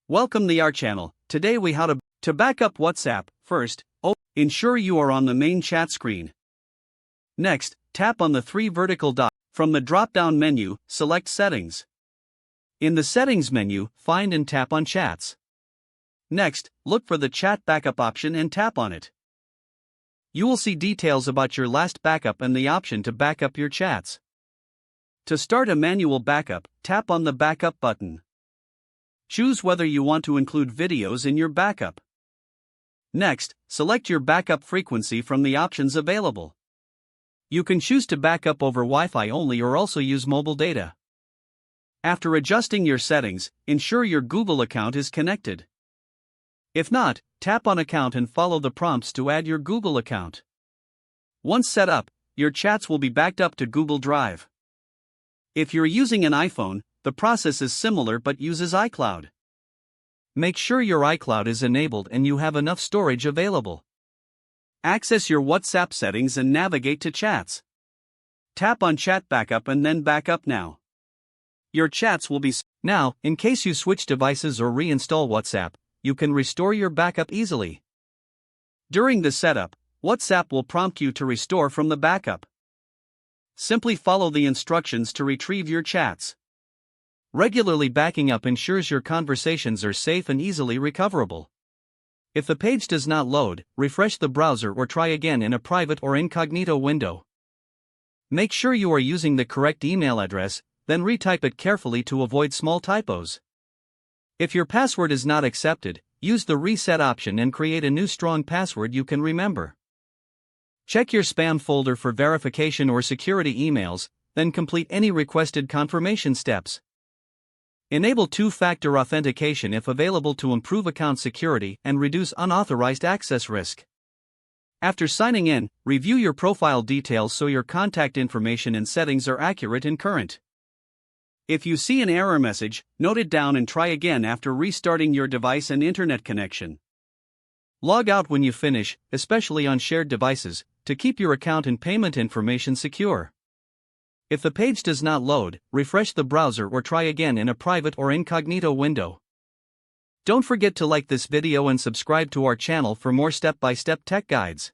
Welcome to our channel. Today we how to back up WhatsApp. First, ensure you are on the main chat screen. Next, tap on the three vertical dots. From the drop-down menu, select Settings. In the Settings menu, find and tap on Chats. Next, look for the Chat Backup option and tap on it. You will see details about your last backup and the option to back up your chats. To start a manual backup, tap on the Backup button. Choose whether you want to include videos in your backup. Next, select your backup frequency from the options available. You can choose to back up over Wi-Fi only or also use mobile data. After adjusting your settings, ensure your Google account is connected. If not, tap on Account and follow the prompts to add your Google account. Once set up, your chats will be backed up to Google Drive. If you're using an iPhone, the process is similar but uses iCloud. Make sure your iCloud is enabled and you have enough storage available. Access your WhatsApp settings and navigate to Chats. Tap on Chat Backup and then Backup Now. Your chats will be now, in case you switch devices or reinstall WhatsApp, you can restore your backup easily. During the setup, WhatsApp will prompt you to restore from the backup. Simply follow the instructions to retrieve your chats. Regularly backing up ensures your conversations are safe and easily recoverable. If the page does not load, refresh the browser or try again in a private or incognito window. Make sure you are using the correct email address, then retype it carefully to avoid small typos. If your password is not accepted, use the reset option and create a new strong password you can remember. Check your spam folder for verification or security emails, then complete any requested confirmation steps. Enable two-factor authentication if available to improve account security and reduce unauthorized access risk. After signing in, review your profile details so your contact information and settings are accurate and current. If you see an error message, note it down and try again after restarting your device and internet connection. Log out when you finish, especially on shared devices, to keep your account and payment information secure. If the page does not load, refresh the browser or try again in a private or incognito window. Don't forget to like this video and subscribe to our channel for more step-by-step tech guides.